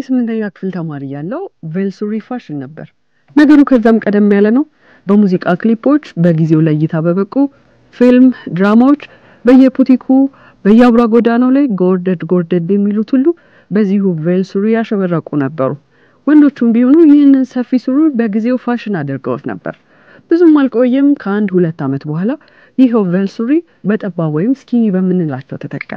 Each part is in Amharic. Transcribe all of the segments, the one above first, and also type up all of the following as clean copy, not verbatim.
የ8ኛ ክፍል ተማሪ ያለው ቬልሱሪ ፋሽን ነበር። ነገሩ ከዛም ቀደም ያለ ነው። በሙዚቃ ክሊፖች በጊዜው ላይ እይታ በበቁ ፊልም ድራማዎች በየፑቲኩ በየአብራ ጎዳናው ላይ ጎርደድ የሚሉት ሁሉ በዚሁ ቬልሱሪ ያሸበረቁ ነበሩ። ወንዶቹም ቢሆኑ ይህንን ሰፊ ሱሪ በጊዜው ፋሽን አድርገውት ነበር። ብዙም አልቆየም ከአንድ 2 ዓመት በኋላ ይሄው ቬልሱሪ በጠባብ ወይም ስኪኒ በምንላቸው ተተካ።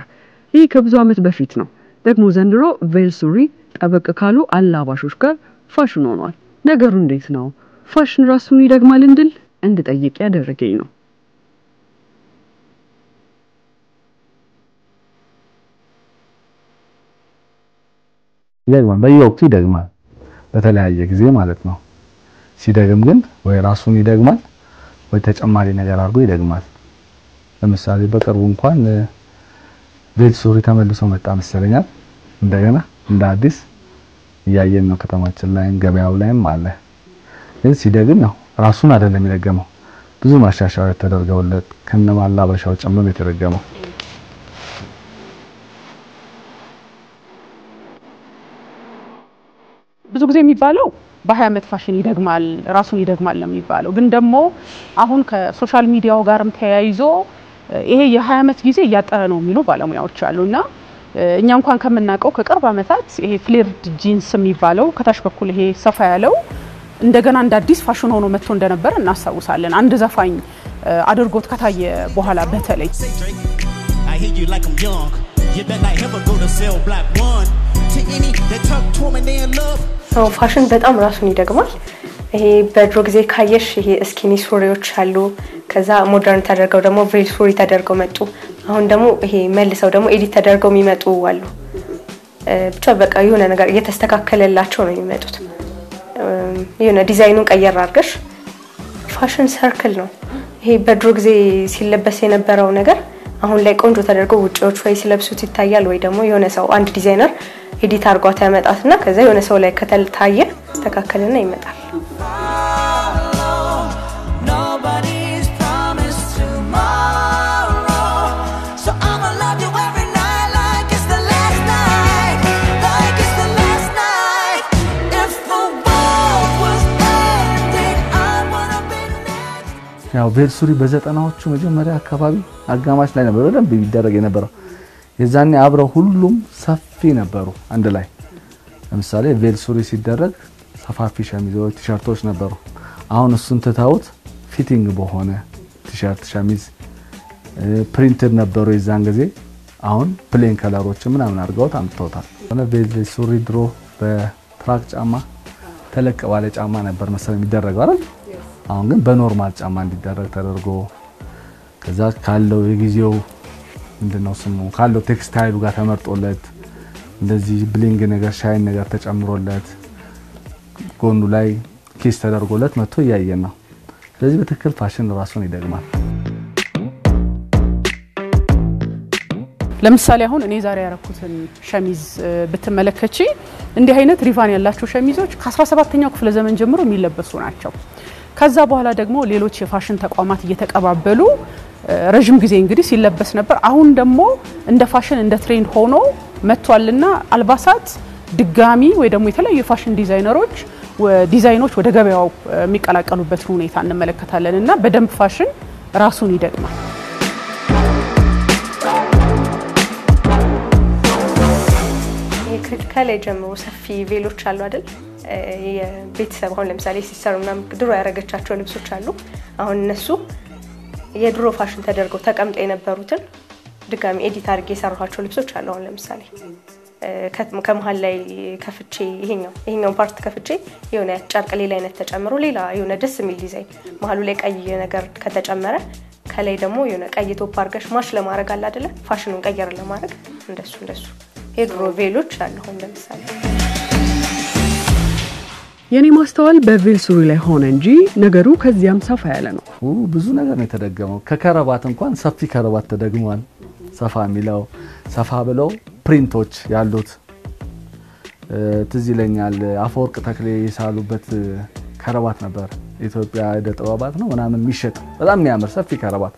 ይህ ከብዙ ዓመት በፊት ነው። ደግሞ ዘንድሮ ቬልሱሪ ጠበቅ ካሉ አላባሾች ጋር ፋሽን ሆኗል። ነገሩ እንዴት ነው? ፋሽን ራሱን ይደግማል እንድጠይቅ ያደረገኝ ነው። ይደግማል፣ በየወቅቱ ይደግማል፣ በተለያየ ጊዜ ማለት ነው። ሲደግም ግን ወይ ራሱን ይደግማል ወይ ተጨማሪ ነገር አድርጎ ይደግማል። ለምሳሌ በቅርቡ እንኳን ቬልሱሪ ተመልሶ መጣ መሰለኛል። እንደገና እንደ አዲስ እያየን ነው ከተማችን ላይ ገበያው ላይም አለ። ግን ሲደግም ነው ራሱን አይደለም የሚደገመው፣ ብዙ ማሻሻያዎች ተደርገውለት ከነማላበሻው ጨምሮ የተደገመው። ብዙ ጊዜ የሚባለው በ20 ዓመት ፋሽን ይደግማል ራሱን ይደግማል ለሚባለው ግን ደግሞ አሁን ከሶሻል ሚዲያው ጋርም ተያይዞ ይሄ የ20 ዓመት ጊዜ ያጠረ ነው የሚሉ ባለሙያዎች አሉና እኛ እንኳን ከመናቀው ከቅርብ ዓመታት ይሄ ፍሌርድ ጂንስ የሚባለው ከታች በኩል ይሄ ሰፋ ያለው እንደገና እንደ አዲስ ፋሽን ሆኖ መጥቶ እንደነበር እናሳውሳለን። አንድ ዘፋኝ አድርጎት ከታየ በኋላ በተለይ ፋሽን በጣም ራሱን ይደግማል። ይሄ በድሮ ጊዜ ካየሽ ይሄ ስኪኒ ሱሪዎች አሉ። ከዛ ሞደርን ተደርገው ደግሞ ቬልሱሪ ተደርገው መጡ። አሁን ደግሞ ይሄ መልሰው ደግሞ ኤዲት ተደርገው የሚመጡ አሉ። ብቻ በቃ የሆነ ነገር እየተስተካከለላቸው ነው የሚመጡት። የሆነ ዲዛይኑን ቀየር አድርገሽ ፋሽን ሰርክል ነው። ይሄ በድሮ ጊዜ ሲለበስ የነበረው ነገር አሁን ላይ ቆንጆ ተደርጎ ውጪዎች ወይ ሲለብሱት ይታያል ወይ ደግሞ የሆነ ሰው አንድ ዲዛይነር ኤዲት አድርጓት ያመጣትና ከዛ የሆነ ሰው ላይ ከተልታየ ተስተካከለና ይመጣል። ያው ቬልሱሪ በዘጠናዎቹ መጀመሪያ አካባቢ አጋማሽ ላይ ነበር በደንብ ቢደረግ የነበረው። የዛኔ አብረው ሁሉም ሰፊ ነበሩ አንድ ላይ። ለምሳሌ ቬልሱሪ ሲደረግ ሰፋፊ ሸሚዞች ቲሸርቶች ነበሩ። አሁን እሱን ተታውት ፊቲንግ በሆነ ቲሸርት ሸሚዝ ፕሪንትድ ነበሩ የዛን ጊዜ። አሁን ፕሌን ከለሮች ምናምን አድርገውት አምጥተውታል። ቬልሱሪ ድሮ በትራክ ጫማ ተለቅ ባለ ጫማ ነበር መሰለኝ የሚደረገው አይደል? አሁን ግን በኖርማል ጫማ እንዲደረግ ተደርጎ ከዛ ካለው የጊዜው ምንድነው ስሙ ካለው ቴክስታይሉ ጋር ተመርጦለት እንደዚህ ብሊንግ ነገር ሻይን ነገር ተጨምሮለት ጎኑ ላይ ኪስ ተደርጎለት መጥቶ ያያየን ነው። ስለዚህ በትክክል ፋሽን ራሱን ይደግማል። ለምሳሌ አሁን እኔ ዛሬ ያረኩትን ሸሚዝ ብትመለከቺ እንዲህ አይነት ሪቫን ያላቸው ሸሚዞች ከ17ኛው ክፍለ ዘመን ጀምሮ የሚለበሱ ናቸው። ከዛ በኋላ ደግሞ ሌሎች የፋሽን ተቋማት እየተቀባበሉ ረጅም ጊዜ እንግዲህ ሲለበስ ነበር። አሁን ደግሞ እንደ ፋሽን እንደ ትሬንድ ሆኖ መጥቷልና አልባሳት ድጋሚ ወይ ደግሞ የተለያዩ የፋሽን ዲዛይኖች ወደ ገበያው የሚቀላቀሉበት ሁኔታ እንመለከታለንና በደንብ ፋሽን ራሱን ይደግማል። የክሪቲካል ጀምሮ ሰፊ ቬሎች አሉ አይደል? የቤተሰብ አሁን ለምሳሌ ሲስተርና ድሮ ያረጋቻቸው ልብሶች አሉ። አሁን እነሱ የድሮ ፋሽን ተደርገው ተቀምጠው የነበሩትን ድጋሚ ኤዲት አድርጌ የሰራኋቸው ልብሶች አሉ። አሁን ለምሳሌ ከመሃል ላይ ከፍቼ ይሄኛው ፓርት ከፍቼ የሆነ ጨርቅ ሌላ አይነት ተጨምሮ ሌላ የሆነ ደስ የሚል ዲዛይን መሃሉ ላይ ቀይ ነገር ከተጨመረ ከላይ ደግሞ የሆነ ቀይ ቶፕ አድርገሽ ማሽ ለማድረግ አለ አይደለ? ፋሽኑን ቀየር ለማድረግ እንደሱ የድሮ ቬሎች አሉ። አሁን ለምሳሌ የኔ ማስተዋል በቬልሱሪ ላይ ሆነ እንጂ ነገሩ ከዚያም ሰፋ ያለ ነው። ብዙ ነገር ነው የተደገመው። ከከረባት እንኳን ሰፊ ከረባት ተደግሟል። ሰፋ የሚለው ሰፋ ብለው ፕሪንቶች ያሉት ትዝ ይለኛል። አፈወርቅ ተክሌ የሳሉበት ከረባት ነበር። ኢትዮጵያ እደ ጥበባት ነው ምናምን የሚሸጥ በጣም የሚያምር ሰፊ ከረባት።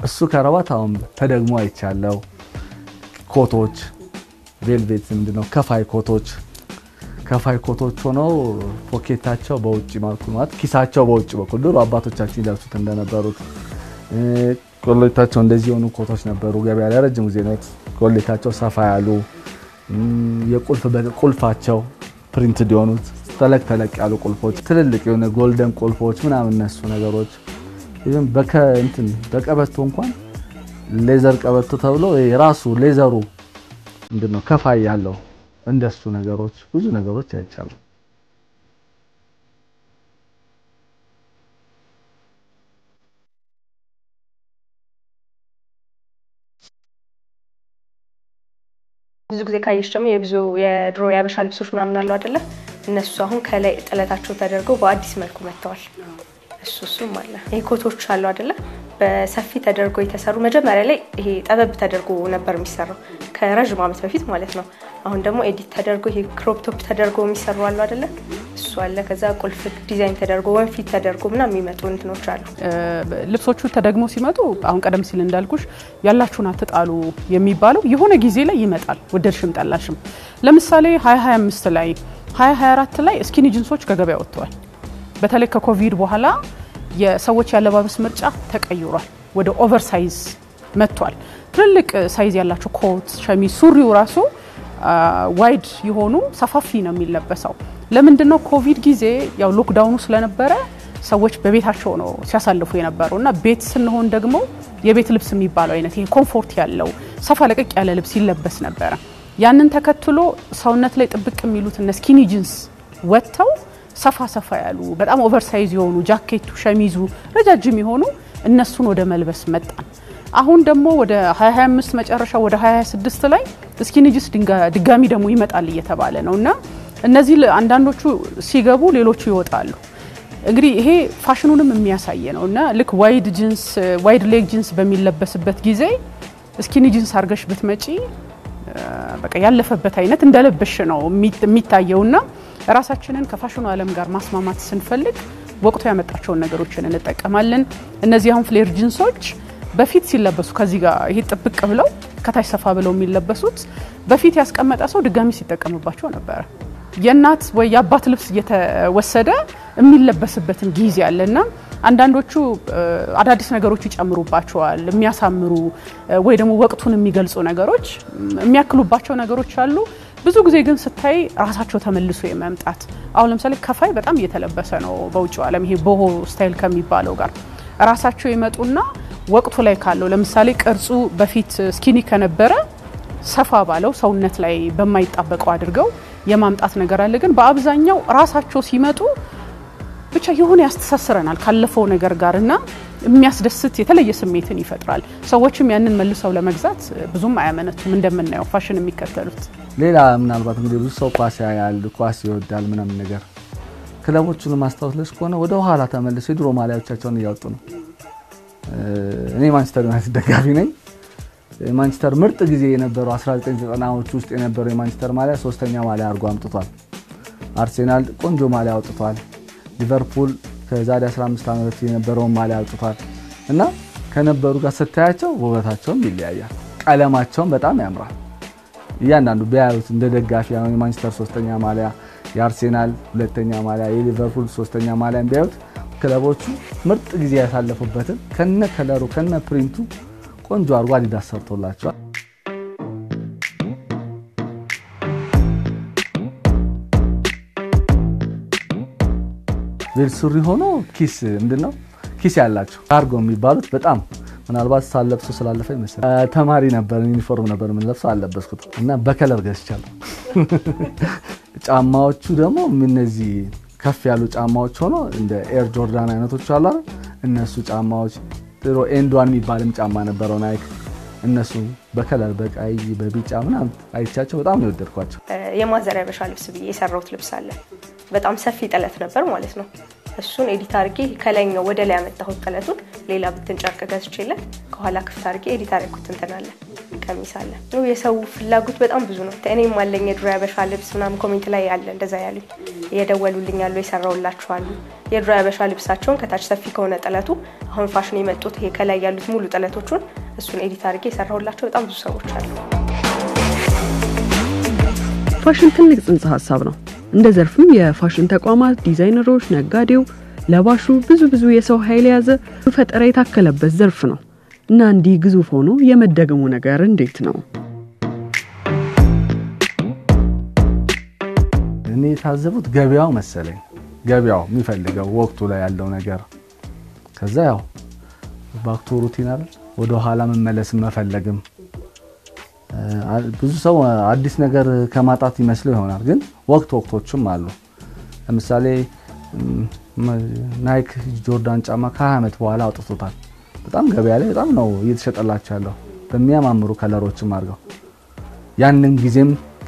እሱ ከረባት አሁን ተደግሞ አይቻለው። ኮቶች ቬልቬት ምንድነው ከፋይ ኮቶች ከፋይ ኮቶች ሆነው ፖኬታቸው በውጭ ማለት ኪሳቸው በውጭ በኩል ድሮ አባቶቻችን ይለብሱት እንደነበሩት ኮሌታቸው እንደዚህ ሆኑ ኮቶች ነበሩ። ገበያ ላይ ረጅም ጊዜ ነው ኮሌታቸው ሰፋ ያሉ የቁልፋቸው ፕሪንትድ የሆኑት ተለቅ ያሉ ቁልፎች ትልልቅ የሆነ ጎልደን ቁልፎች ምናምን እነሱ ነገሮች ይሄን በቀበቶ እንኳን ሌዘር ቀበቶ ተብሎ የራሱ ሌዘሩ እንደነው ከፋይ ያለው እንደሱ ነገሮች ብዙ ነገሮች ያጫሉ። ብዙ ጊዜ ካየሽ ደግሞ የድሮ ያበሻ ልብሶች ምናምን አሉ አይደለ? እነሱ አሁን ከላይ ጥለታቸው ተደርገው በአዲስ መልኩ መጥተዋል። እሱም አለ። ይሄ ኮቶች አሉ አይደለ? በሰፊ ተደርጎ የተሰሩ መጀመሪያ ላይ ይሄ ጠበብ ተደርጎ ነበር የሚሰራው ከረጅም ዓመት በፊት ማለት ነው። አሁን ደግሞ ኤዲት ተደርጎ ይሄ ክሮፕ ቶፕ ተደርጎ የሚሰሩ አሉ አይደለ? እሱ አለ። ከዛ ቁልፍ ዲዛይን ተደርጎ ወንፊት ተደርጎ ምናምን የሚመጡ እንትኖች አሉ። ልብሶቹ ተደግሞ ሲመጡ አሁን ቀደም ሲል እንዳልኩሽ ያላችሁን አትጣሉ የሚባለው የሆነ ጊዜ ላይ ይመጣል ወደድሽም ጠላሽም። ለምሳሌ 2025 ላይ 2024 ላይ ስኪኒ ጂንሶች ከገበያ ወጥተዋል። በተለይ ከኮቪድ በኋላ የሰዎች ያለባበስ ምርጫ ተቀይሯል። ወደ ኦቨርሳይዝ መጥቷል። ትልልቅ ሳይዝ ያላቸው ኮት፣ ሸሚዝ፣ ሱሪው ራሱ ዋይድ የሆኑ ሰፋፊ ነው የሚለበሰው። ለምንድነው ኮቪድ ጊዜ ያው ሎክዳውኑ ስለነበረ ሰዎች በቤታቸው ነው ሲያሳልፉ የነበረውና ቤት ስንሆን ደግሞ የቤት ልብስ የሚባለው አይነት ይሄ ኮምፎርት ያለው ሰፋ ለቀቅ ያለ ልብስ ይለበስ ነበር። ያንን ተከትሎ ሰውነት ላይ ጥብቅ የሚሉት እነ ስኪኒ ጂንስ ወጥተው ሰፋ ያሉ በጣም ኦቨርሳይዝ የሆኑ ጃኬቱ፣ ሸሚዙ ረጃጅም የሆኑ እነሱን ወደ መልበስ መጣን። አሁን ደግሞ ወደ 2025 መጨረሻ ወደ 2026 ላይ ስኪኒ ጂንስ ድጋሚ ደግሞ ይመጣል እየተባለ ነውና እነዚህ አንዳንዶቹ ሲገቡ ሌሎቹ ይወጣሉ። እንግዲህ ይሄ ፋሽኑንም የሚያሳይ ነውና ልክ ዋይድ ሌግ ጂንስ በሚለበስበት ጊዜ ስኪኒ ጂንስ አርገሽ ብትመጪ በቃ ያለፈበት አይነት እንደለበሽ ነው የሚታየውና ራሳችንን ከፋሽኑ ዓለም ጋር ማስማማት ስንፈልግ ወቅቱ ያመጣቸውን ነገሮችን እንጠቀማለን። እነዚህ አሁን ፍሌር ጂንሶች በፊት ሲለበሱ ከዚህ ጋር ይሄ ጥብቅ ብለው ከታች ሰፋ ብለው የሚለበሱት በፊት ያስቀመጠ ሰው ድጋሚ ሲጠቀምባቸው ነበር። የእናት ወይ የአባት ልብስ እየተወሰደ የሚለበስበትን ጊዜ አለና አንዳንዶቹ አዳዲስ ነገሮች ይጨምሩባቸዋል የሚያሳምሩ ወይ ደግሞ ወቅቱን የሚገልጹ ነገሮች የሚያክሉባቸው ነገሮች አሉ። ብዙ ጊዜ ግን ስታይ ራሳቸው ተመልሶ የመምጣት አሁን ለምሳሌ ከፋይ በጣም እየተለበሰ ነው በውጭው ዓለም ይሄ ቦሆ ስታይል ከሚባለው ጋር ራሳቸው ይመጡና ወቅቱ ላይ ካለው ለምሳሌ ቅርጹ በፊት ስኪኒ ከነበረ ሰፋ ባለው ሰውነት ላይ በማይጣበቀው አድርገው የማምጣት ነገር አለ። ግን በአብዛኛው ራሳቸው ሲመጡ ብቻ የሆነ ያስተሳስረናል ካለፈው ነገር ጋርና የሚያስደስት የተለየ ስሜትን ይፈጥራል። ሰዎችም ያንን መልሰው ለመግዛት ብዙም አያመነቱም እንደምናየው ፋሽን የሚከተሉት። ሌላ ምናልባት እንግዲህ ብዙ ሰው ኳስ ያያል፣ ኳስ ይወዳል ምናምን ነገር ክለቦቹን ማስተዋወስ ከሆነ ወደ ኋላ ተመልሰው የድሮ ማሊያዎቻቸውን እያወጡ ነው። እኔ ማንቸስተር ዩናይትድ ደጋፊ ነኝ። ማንቸስተር ምርጥ ጊዜ የነበረው 1990ዎቹ ውስጥ የነበረው የማንቸስተር ማሊያ ሶስተኛ ማሊያ አርጎ አምጥቷል። አርሴናል ቆንጆ ማሊያ አውጥቷል። ሊቨርፑል ከዛሬ 15 ዓመት የነበረው ማሊያ አውጥቷል እና ከነበሩ ጋር ስታያቸው ውበታቸውም ይለያያል። ቀለማቸውም በጣም ያምራል። እያንዳንዱ ቢያዩት እንደ ደጋፊ አሁን የማንቸስተር ሶስተኛ ማሊያ፣ የአርሴናል ሁለተኛ ማሊያ፣ የሊቨርፑል ሶስተኛ ማሊያ ቢያዩት ክለቦቹ ምርጥ ጊዜ ያሳለፉበትን ከነ ከለሩ ከነ ፕሪንቱ ቆንጆ አርጓ አዲዳስ ሰርቶላቸዋል። ቬልሱሪ ሆኖ ኪስ ምንድነው ኪስ ያላቸው ካርጎ የሚባሉት በጣም ምናልባት ሳለብሱ ስላለፈ ይመስላል ተማሪ ነበር ዩኒፎርም ነበር ምን ለብሰው አለበስኩት እና በከለር ገዝቻለሁ። ጫማዎቹ ደግሞ እነዚህ ከፍ ያሉ ጫማዎች ሆኖ እንደ ኤር ጆርዳን አይነቶች አሉ አይደል? እነሱ ጫማዎች ጥሩ ኤንድዋን የሚባልም ጫማ ነበረው ናይክ እነሱ በከለር በቀይ በቢጫ ምናምን አይቻቸው በጣም ነው የወደድኳቸው። የማዘሪያ በሻ ልብስ ብዬ የሰራሁት ልብስ አለ። በጣም ሰፊ ጥለት ነበር ማለት ነው። እሱን ኤዲት አድርጌ ከላይኛው ወደ ላይ ያመጣሁት ጥለቱን ሌላ ብትን ጨርቅ ገዝቼለት ከኋላ ክፍት አድርጌ ኤዲት አድርጌት እንተናለ ቀሚስ አለ። የሰው ፍላጎት በጣም ብዙ ነው። እኔም አለኝ የድሮ ያበሻ ልብስ ምናምን ኮሜንት ላይ ያለ እንደዛ ያሉኝ እየደወሉልኝ ያሉ የሰራውላችሁ አሉ። የድሮ ያበሻ ልብሳቸውን ከታች ሰፊ ከሆነ ጥለቱ አሁን ፋሽን የመጡት ይሄ ከላይ ያሉት ሙሉ ጥለቶቹን እሱን ኤዲት አድርጌ የሰራውላችሁ በጣም ብዙ ሰዎች አሉ። ፋሽን ትልቅ ጽንሰ ሐሳብ ነው። እንደ ዘርፍም የፋሽን ተቋማት፣ ዲዛይነሮች፣ ነጋዴው፣ ለባሹ ብዙ የሰው ኃይል ያዘ ፈጠራ የታከለበት ዘርፍ ነው እና እንዲህ ግዙፍ ሆኖ የመደገሙ ነገር እንዴት ነው? እኔ ታዘቡት ገበያው መሰለኝ ገበያው የሚፈልገው ወቅቱ ላይ ያለው ነገር ከዛ ያው ባክቶ ሩቲን አይደል ወደ ኋላ መመለስ መፈለግም ብዙ ሰው አዲስ ነገር ከማጣት ይመስለው ይሆናል ግን ወቅቶችም አሉ ለምሳሌ ናይክ ጆርዳን ጫማ ከዓመት በኋላ አውጥቶታል በጣም ገበያ ላይ በጣም ነው እየተሸጠላቸው ያለው በሚያማምሩ ከለሮችም አድርገው ያንን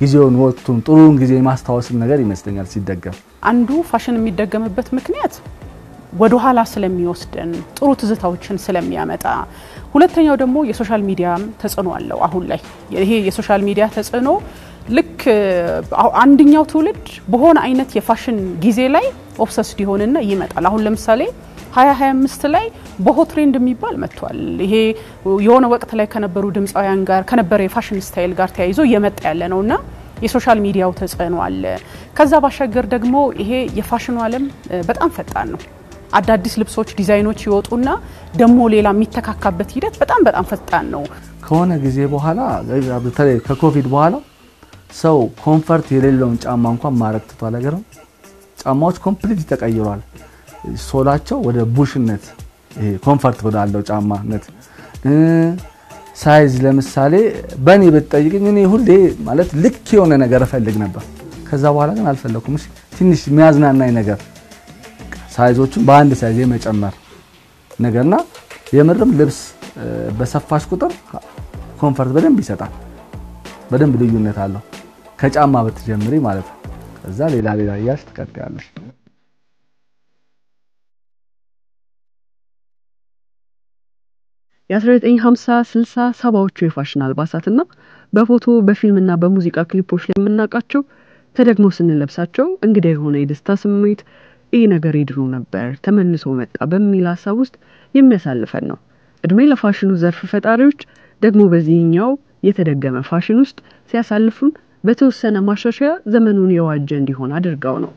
ጊዜውን ወቅቱን ጥሩን ጊዜ ማስተዋወስ ነገር ይመስለኛል ሲደገም አንዱ ፋሽን የሚደገምበት ምክንያት ወደ ኋላ ስለሚወስደን ጥሩ ትዝታዎችን ስለሚያመጣ ሁለተኛው ደግሞ የሶሻል ሚዲያ ተጽዕኖ አለው አሁን ላይ ይሄ የሶሻል ሚዲያ ተጽዕኖ ልክ አንደኛው ትውልድ በሆነ አይነት የፋሽን ጊዜ ላይ ኦብሰስድ ይሆንና ይመጣል አሁን ለምሳሌ 2025 ላይ ቦሆ ትሬንድ የሚባል መጥቷል ይሄ የሆነ ወቅት ላይ ከነበሩ ድምጻውያን ጋር ከነበረ የፋሽን ስታይል ጋር ተያይዞ የመጣ ያለ ነውና የሶሻል ሚዲያው ተጽዕኖ አለ ከዛ ባሻገር ደግሞ ይሄ የፋሽኑ ዓለም በጣም ፈጣን ነው አዳዲስ ልብሶች ዲዛይኖች ይወጡና ደሞ ሌላ የሚተካካበት ሂደት በጣም ፈጣን ነው ከሆነ ጊዜ በኋላ በተለይ ከኮቪድ በኋላ ሰው ኮምፎርት የሌለውን ጫማ እንኳን ማረግ ተቷል አገረው ጫማዎች ኮምፕሊት ተቀይሯል ሶላቸው ወደ ቡሽነት ይሄ ኮምፎርት ወዳለው ጫማነት ሳይዝ ለምሳሌ በኔ በተጠይቅኝ እኔ ሁሌ ማለት ልክ የሆነ ነገር ፈልግ ነበር ከዛ በኋላ ግን አልፈለኩም እሺ ትንሽ የሚያዝናናኝ ነገር ሳይዞቹን በአንድ ሳይዝ መጨመር ነገርና የምርም ልብስ በሰፋሽ ቁጥር ኮምፎርት በደንብ ይሰጣል በደንብ ልዩነት አለው ከጫማ በተጀምሪ ማለት ነው ከዛ ሌላ ያሽ ተቀጥያለሽ የ1950 60 70ዎቹ የፋሽን አልባሳትና በፎቶ በፊልምና በሙዚቃ ክሊፖች ላይ የምናውቃቸው ተደግሞ ስንለብሳቸው እንግዲህ የሆነ የደስታ ስሜት ይሄ ነገር ይድሩ ነበር ተመልሶ መጣ በሚል ሐሳብ ውስጥ የሚያሳልፈን ነው እድሜ ለፋሽኑ ዘርፍ ፈጣሪዎች ደግሞ በዚህኛው የተደገመ ፋሽን ውስጥ ሲያሳልፉን በተወሰነ ማሻሻያ ዘመኑን የዋጀ እንዲሆን አድርገው ነው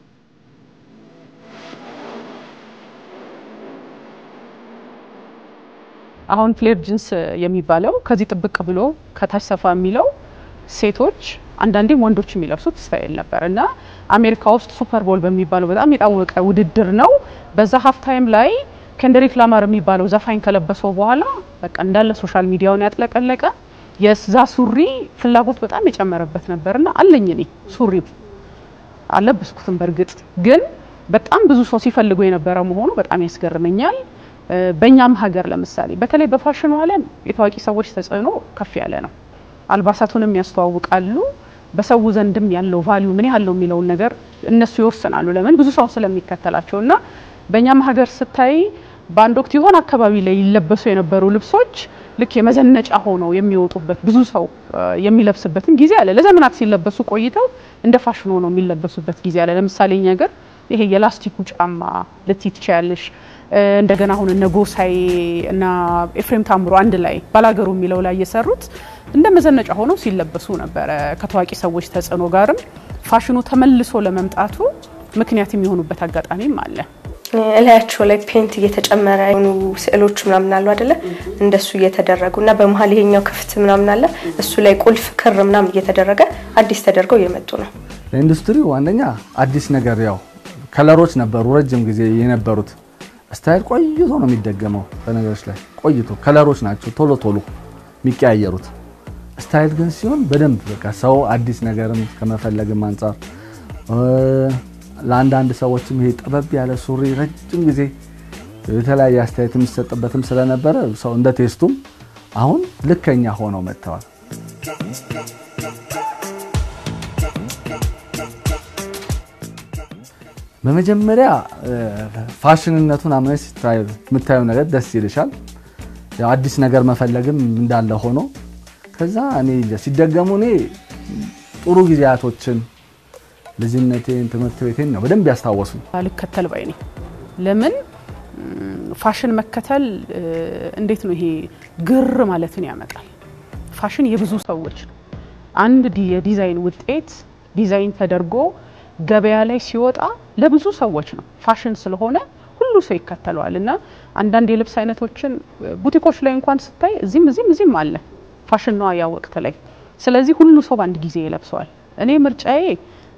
አሁን ፍሌር ጂንስ የሚባለው ከዚህ ጥብቅ ብሎ ከታች ሰፋ የሚለው ሴቶች አንዳንዴም ወንዶች የሚለብሱት ስታይል ነበርና አሜሪካ ውስጥ ሱፐር ቦል በሚባለው በጣም የታወቀ ውድድር ነው በዛ ሃፍ ታይም ላይ ኬንድሪክ ላማር የሚባለው ዘፋኝ ከለበሰው በኋላ በቃ እንዳለ ሶሻል ሚዲያውን ያጥለቀለቀ የዛ ሱሪ ፍላጎት በጣም የጨመረበት ነበርና አለኝ እኔ ሱሪ አለብስኩትም በርግጥ ግን በጣም ብዙ ሰው ሲፈልገው የነበረ መሆኑ በጣም ያስገርመኛል በእኛም ሀገር ለምሳሌ በተለይ በፋሽኑ ዓለም የታዋቂ ሰዎች ተጽዕኖ ከፍ ያለ ነው አልባሳቱንም ያስተዋውቃሉ በሰው ዘንድም ያለው ቫልዩ ምን ያህል ነው የሚለው ነገር እነሱ ይወስናሉ ለምን ብዙ ሰው ስለሚከተላቸውና በእኛም ሀገር ስታይ ባንድ ወቅት ይሆን አካባቢ ላይ ይለበሱ የነበሩ ልብሶች ልክ የመዘነጫ ሆነው የሚወጡበት ብዙ ሰው የሚለብስበትን ጊዜ አለ ለዘመናት ሲለበሱ ቆይተው እንደ ፋሽን ሆነው የሚለበሱበት ጊዜ አለ ለምሳሌ ነገር ይሄ የላስቲኩ ጫማ ልትይትቻለሽ እንደገና አሁን ነጎሳይ እና ኤፍሬም ታምሩ አንድ ላይ ባላገሩ የሚለው ላይ የሰሩት እንደ መዘነጫ ሆነው ሲለበሱ ነበር ከታዋቂ ሰዎች ተጽዕኖ ጋርም ፋሽኑ ተመልሶ ለመምጣቱ ምክንያት የሚሆኑበት አጋጣሚም አለ እላያቸው ላይ ፔንት እየተጨመረ ነው ስዕሎች ምናምን አሉ አይደለ እንደሱ እየተደረጉና በመሃል ይሄኛው ክፍት ምናምን አለ እሱ ላይ ቁልፍ ክር ምናምን እየተደረገ አዲስ ተደርገው የመጡ ነው ለኢንዱስትሪው አንደኛ አዲስ ነገር ያው ከለሮች ነበሩ ረጅም ጊዜ የነበሩት ስታይል ቆይቶ ነው የሚደገመው በነገሮች ላይ ቆይቶ ከለሮች ናቸው ቶሎ የሚቀያየሩት ስታይል ግን ሲሆን በደንብ በቃ ሰው አዲስ ነገርም ከመፈለግም አንፃር ለአንዳንድ ሰዎችም ይሄ ጠበብ ያለ ሱሪ ረጅም ጊዜ የተለያየ አስተያየት የሚሰጥበትም ስለነበረ ሰው እንደ ቴስቱም አሁን ልከኛ ሆነው መጥተዋል በመጀመሪያ ፋሽንነቱን አምነሽ የምታየው ነገር ደስ ይልሻል ያው አዲስ ነገር መፈለግም እንዳለ ሆኖ ከዛ እኔ ሲደገሙ እኔ ጥሩ ጊዜያቶችን ልጅነቴን ትምህርት ቤቴን ነው በደንብ ያስታወሱ አልከተል ባይኔ ለምን ፋሽን መከተል እንዴት ነው ይሄ ግር ማለትን ያመጣል ፋሽን የብዙ ሰዎች አንድ የዲዛይን ውጤት ዲዛይን ተደርጎ ገበያ ላይ ሲወጣ ለብዙ ሰዎች ነው ፋሽን ስለሆነ ሁሉ ሰው ይከተለዋልና አንዳንድ የልብስ አይነቶችን ቡቲኮች ላይ እንኳን ስታይ እዚህም አለ ፋሽን ነው ያ ወቅት ላይ ስለዚህ ሁሉ ሰው በአንድ ጊዜ ይለብሰዋል እኔ ምርጫዬ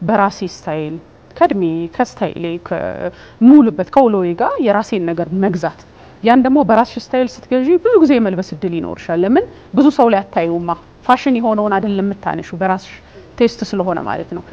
በራሴ ስታይል ከድሜ ከስታይሌ ከሙሉበት ከውሎዬ ጋር የራሴን ነገር መግዛት ያን ደግሞ በራስሽ ስታይል ስትገዢ ብዙ ጊዜ መልበስ እድል ይኖርሻል ለምን ብዙ ሰው ላይ አታዩማ ፋሽን የሆነውን አይደለም የምታነሹ በራስሽ ቴስት ስለሆነ ማለት ነው